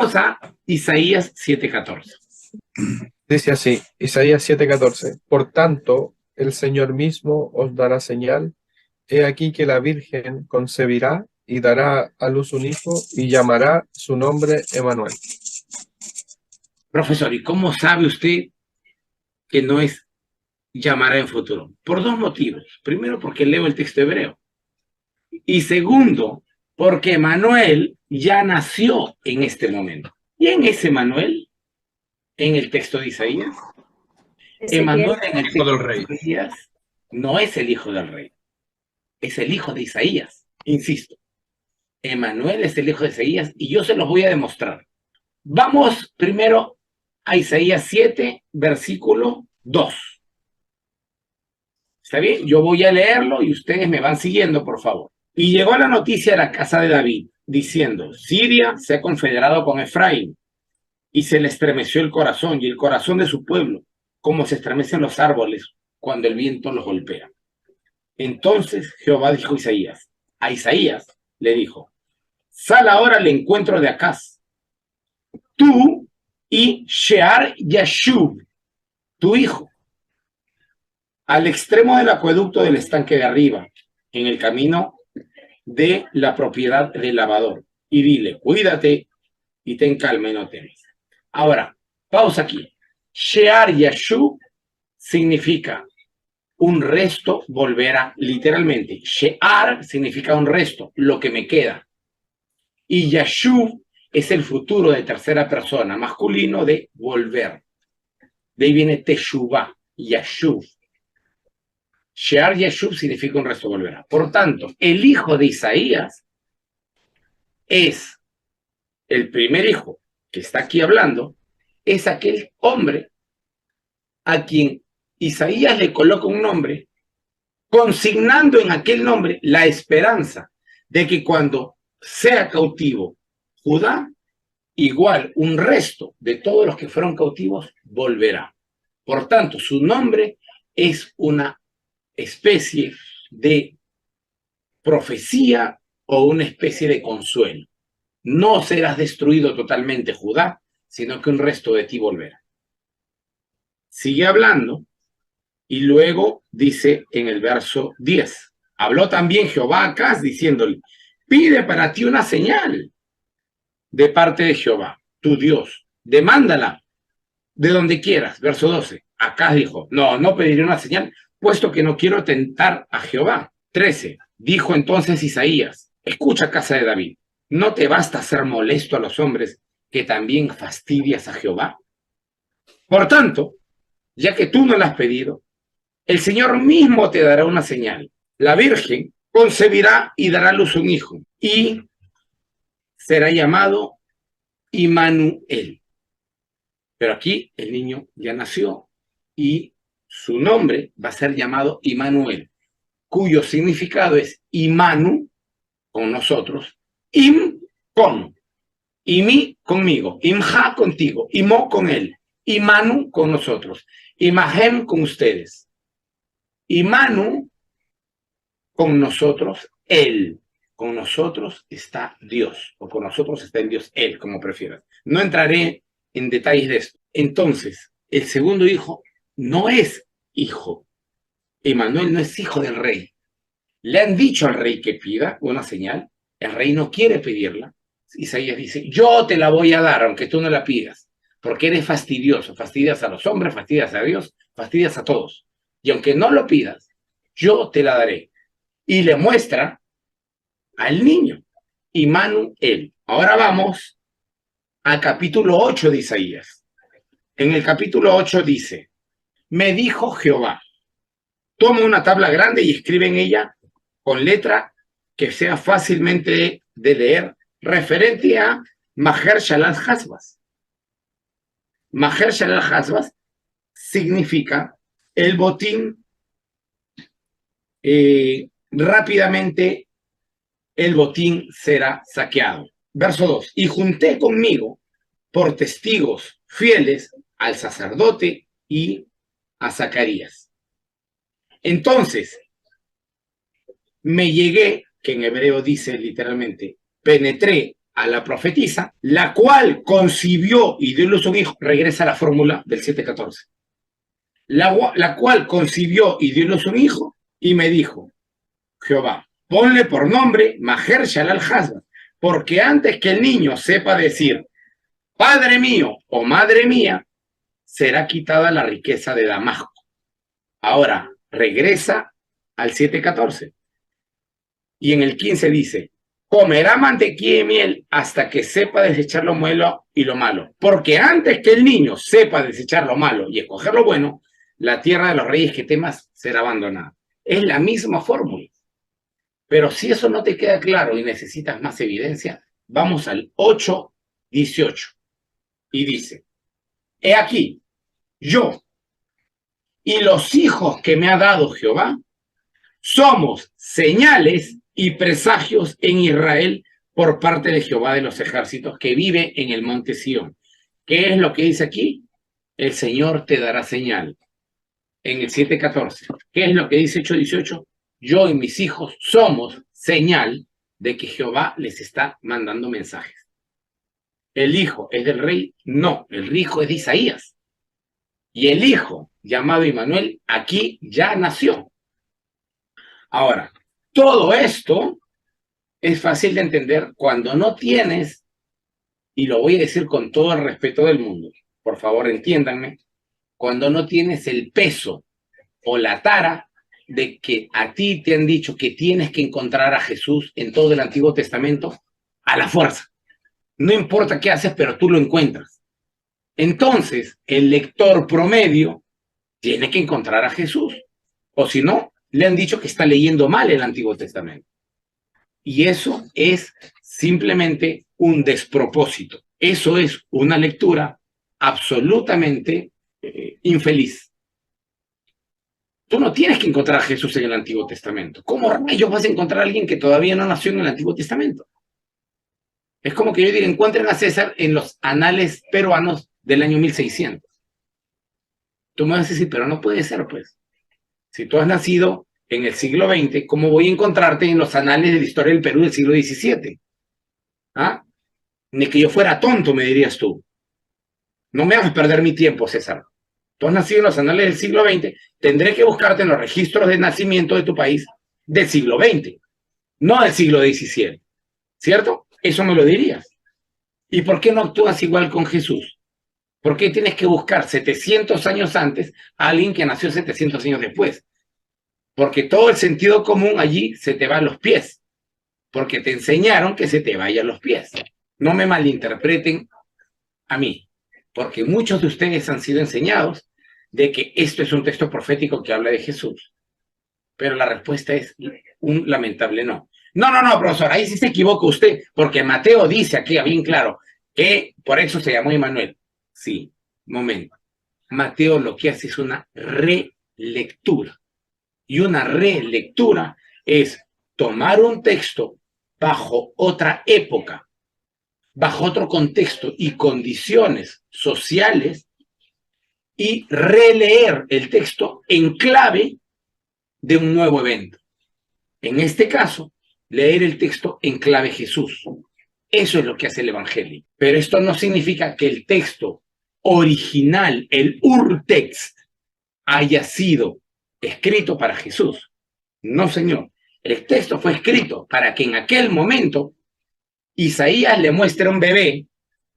Vamos a Isaías 7:14. Dice así, Isaías 7:14. Por tanto, el Señor mismo os dará señal. He aquí que la Virgen concebirá y dará a luz un hijo y llamará su nombre Emmanuel. Profesor, ¿y cómo sabe usted que no es llamará en futuro? Por dos motivos. Primero, porque leo el texto hebreo. Y segundo, porque Manuel ya nació en este momento. ¿Y en ese Manuel? En el texto de Isaías. Ezequiel. Emanuel en el Hijo del texto rey. de Isaías no es el hijo del rey, es el hijo de Isaías. Insisto, Emanuel es el hijo de Isaías y yo se los voy a demostrar. Vamos primero a Isaías 7, versículo 2. ¿Está bien? Yo voy a leerlo y ustedes me van siguiendo, por favor. Y llegó la noticia a la casa de David, diciendo, Siria se ha confederado con Efraín, y se le estremeció el corazón y el corazón de su pueblo, como se estremecen los árboles cuando el viento los golpea. Entonces Jehová dijo a Isaías le dijo, sal ahora al encuentro de Acaz, tú y Shear Yashub, tu hijo, al extremo del acueducto del estanque de arriba, en el camino de la propiedad del lavador, y dile, cuídate y ten calma y no temas. Ahora, pausa aquí. Shear Yashub significa un resto, volverá, literalmente. Shear significa un resto, lo que me queda. Y Yashub es el futuro de tercera persona, masculino de volver. De ahí viene Teshuvah, Yashub. Shear Yashub significa un resto, volverá. Por tanto, el hijo de Isaías es el primer hijo que está aquí hablando, es aquel hombre a quien Isaías le coloca un nombre, consignando en aquel nombre la esperanza de que cuando sea cautivo Judá, igual un resto de todos los que fueron cautivos volverá. Por tanto, su nombre es una especie de profecía o una especie de consuelo. No serás destruido totalmente, Judá, sino que un resto de ti volverá. Sigue hablando y luego dice en el verso 10, habló también Jehová a Acaz diciéndole, pide para ti una señal de parte de Jehová, tu Dios, demándala de donde quieras. Verso 12, Acaz dijo, no pediré una señal, puesto que no quiero tentar a Jehová. 13, dijo entonces Isaías, escucha, casa de David, ¿no te basta ser molesto a los hombres que también fastidias a Jehová? Por tanto, ya que tú no la has pedido, el Señor mismo te dará una señal. La Virgen concebirá y dará a luz un hijo, y será llamado Immanuel. Pero aquí el niño ya nació, y su nombre va a ser llamado Immanuel, cuyo significado es Imanu, con nosotros, Im, con, Imi, conmigo, Imja, contigo, Imo, con él, Imanu, con nosotros, Imahem, con ustedes, Imanu, con nosotros, él, con nosotros está Dios, o con nosotros está en Dios, él, como prefieras. No entraré en detalles de esto. Entonces, el segundo hijo no es hijo. Emmanuel no es hijo del rey. Le han dicho al rey que pida una señal, el rey no quiere pedirla. Isaías dice, yo te la voy a dar, aunque tú no la pidas, porque eres fastidioso, fastidias a los hombres, fastidias a Dios, fastidias a todos. Y aunque no lo pidas, yo te la daré. Y le muestra al niño, Immanuel. Ahora vamos al capítulo 8 de Isaías. En el capítulo 8 dice, me dijo Jehová, toma una tabla grande y escribe en ella con letra que sea fácilmente de leer, referente a Maher Shalal Hasbas. Maher Shalal Hasbas significa el botín, rápidamente el botín será saqueado. Verso 2, y junté conmigo por testigos fieles al sacerdote y a Zacarías. Entonces, me llegué, que en hebreo dice literalmente, penetré a la profetisa, la cual concibió y dio luz a un hijo. Regresa a la fórmula del 7:14. La cual concibió y dio luz a un hijo y me dijo, Jehová, ponle por nombre Maher Shalal Hasba, porque antes que el niño sepa decir, Padre mío o Madre mía, será quitada la riqueza de Damasco. Ahora, regresa al 7:14. Y en el 15 dice, comerá mantequilla y miel hasta que sepa desechar lo malo y lo malo. Porque antes que el niño sepa desechar lo malo y escoger lo bueno, la tierra de los reyes que temas será abandonada. Es la misma fórmula. Pero si eso no te queda claro y necesitas más evidencia, vamos al 8:18. Y dice, he aquí, yo y los hijos que me ha dado Jehová, somos señales y presagios en Israel por parte de Jehová de los ejércitos que vive en el monte Sión. ¿Qué es lo que dice aquí? El Señor te dará señal. En el 7:14. ¿Qué es lo que dice 8:18? Yo y mis hijos somos señal de que Jehová les está mandando mensajes. ¿El hijo es del rey? No, el hijo es de Isaías. Y el hijo, llamado Immanuel, aquí ya nació. Ahora, todo esto es fácil de entender cuando no tienes, y lo voy a decir con todo el respeto del mundo, por favor entiéndanme, cuando no tienes el peso o la tara de que a ti te han dicho que tienes que encontrar a Jesús en todo el Antiguo Testamento a la fuerza. No importa qué haces, pero tú lo encuentras. Entonces, el lector promedio tiene que encontrar a Jesús. O si no, le han dicho que está leyendo mal el Antiguo Testamento. Y eso es simplemente un despropósito. Eso es una lectura absolutamente infeliz. Tú no tienes que encontrar a Jesús en el Antiguo Testamento. ¿Cómo rayos vas a encontrar a alguien que todavía no nació en el Antiguo Testamento? Es como que yo diga, encuentren a César en los anales peruanos del año 1600. Tú me vas a decir, pero no puede ser, pues. Si tú has nacido en el siglo XX, ¿cómo voy a encontrarte en los anales de la historia del Perú del siglo XVII? ¿Ah? Ni que yo fuera tonto, me dirías tú. No me hagas perder mi tiempo, César. Tú has nacido en los anales del siglo XX, tendré que buscarte en los registros de nacimiento de tu país del siglo XX, no del siglo XVII. ¿Cierto? Eso me lo dirías. ¿Y por qué no actúas igual con Jesús? ¿Por qué tienes que buscar 700 años antes a alguien que nació 700 años después? Porque todo el sentido común allí se te va a los pies. Porque te enseñaron que se te vaya a los pies. No me malinterpreten a mí. Porque muchos de ustedes han sido enseñados de que esto es un texto profético que habla de Jesús. Pero la respuesta es un lamentable no. No, profesor, ahí sí se equivoca usted, porque Mateo dice aquí bien claro que por eso se llamó Immanuel. Sí, momento. Mateo lo que hace es una relectura. Y una relectura es tomar un texto bajo otra época, bajo otro contexto y condiciones sociales y releer el texto en clave de un nuevo evento. En este caso, leer el texto en clave Jesús. Eso es lo que hace el Evangelio. Pero esto no significa que el texto original, el urtext, haya sido escrito para Jesús. No, señor. El texto fue escrito para que en aquel momento Isaías le muestre a un bebé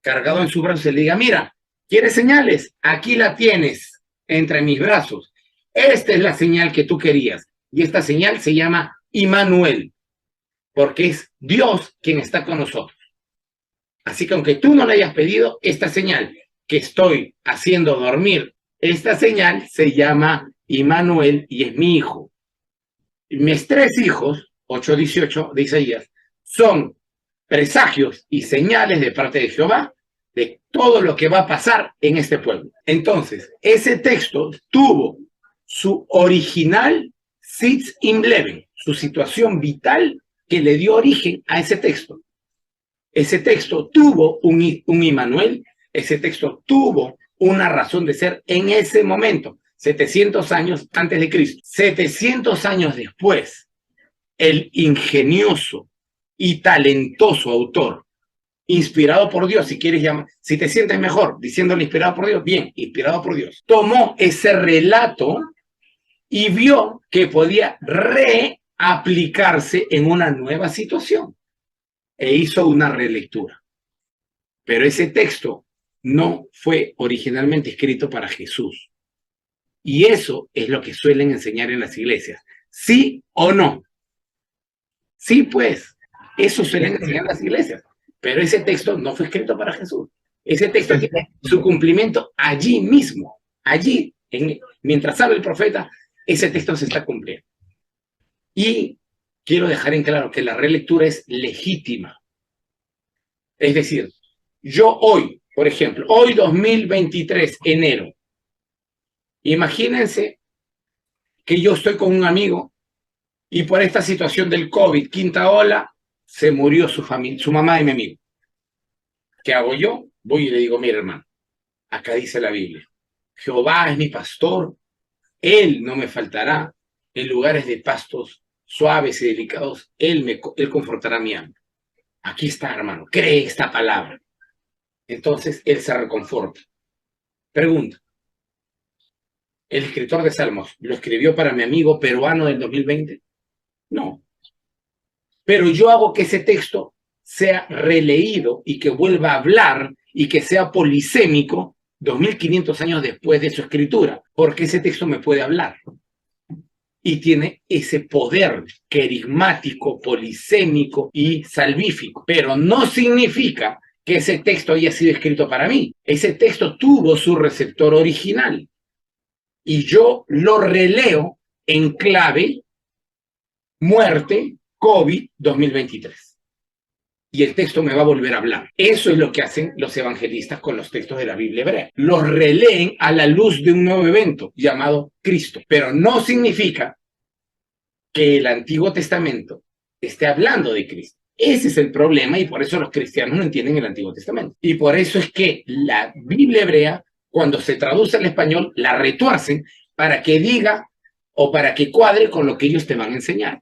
cargado en sus brazos y le diga, mira, ¿quieres señales? Aquí la tienes entre mis brazos. Esta es la señal que tú querías. Y esta señal se llama Immanuel, porque es Dios quien está con nosotros. Así que aunque tú no le hayas pedido, esta señal que estoy haciendo dormir, esta señal se llama Immanuel y es mi hijo. Mis 3 hijos, 8:18 de Isaías, son presagios y señales de parte de Jehová de todo lo que va a pasar en este pueblo. Entonces, ese texto tuvo su original Sitz im Leben, su situación vital que le dio origen a ese texto. Ese texto tuvo un Immanuel, ese texto tuvo una razón de ser en ese momento, 700 años antes de Cristo. 700 años después, el ingenioso y talentoso autor inspirado por Dios, si quieres llamar, si te sientes mejor diciéndole inspirado por Dios, bien, inspirado por Dios. Tomó ese relato y vio que podía reaplicarse en una nueva situación e hizo una relectura. Pero ese texto no fue originalmente escrito para Jesús. Y eso es lo que suelen enseñar en las iglesias. ¿Sí o no? Sí, pues, eso suelen enseñar en las iglesias. Pero ese texto no fue escrito para Jesús. Ese texto tiene su cumplimiento allí mismo. Allí, mientras habla el profeta, ese texto se está cumpliendo. Y quiero dejar en claro que la relectura es legítima. Es decir, yo hoy, por ejemplo, hoy 2023, enero, imagínense que yo estoy con un amigo y por esta situación del COVID, quinta ola, se murió su mamá de mi amigo. ¿Qué hago yo? Voy y le digo, mira, hermano, acá dice la Biblia, Jehová es mi pastor, él no me faltará, en lugares de pastos suaves y delicados, él confortará mi alma. Aquí está, hermano, cree esta palabra. Entonces, él se reconforta. Pregunta, ¿el escritor de Salmos lo escribió para mi amigo peruano del 2020? No. Pero yo hago que ese texto sea releído y que vuelva a hablar y que sea polisémico 2500 años después de su escritura, porque ese texto me puede hablar. Y tiene ese poder carismático, polisémico y salvífico. Pero no significa que ese texto haya sido escrito para mí. Ese texto tuvo su receptor original. Y yo lo releo en clave muerte COVID 2023. Y el texto me va a volver a hablar. Eso es lo que hacen los evangelistas con los textos de la Biblia hebrea. Los releen a la luz de un nuevo evento llamado Cristo. Pero no significa que el Antiguo Testamento esté hablando de Cristo. Ese es el problema y por eso los cristianos no entienden el Antiguo Testamento. Y por eso es que la Biblia hebrea, cuando se traduce al español, la retuercen para que diga o para que cuadre con lo que ellos te van a enseñar.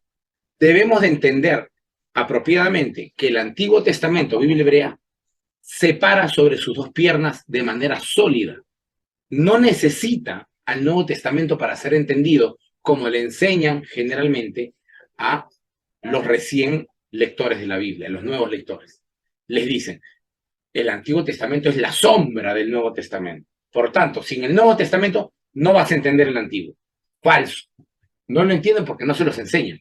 Debemos de entender apropiadamente que el Antiguo Testamento, Biblia hebrea, se para sobre sus dos piernas de manera sólida. No necesita al Nuevo Testamento para ser entendido como le enseñan generalmente a los recién lectores de la Biblia, los nuevos lectores. Les dicen, el Antiguo Testamento es la sombra del Nuevo Testamento. Por tanto, sin el Nuevo Testamento no vas a entender el Antiguo. Falso. No lo entienden porque no se los enseñan.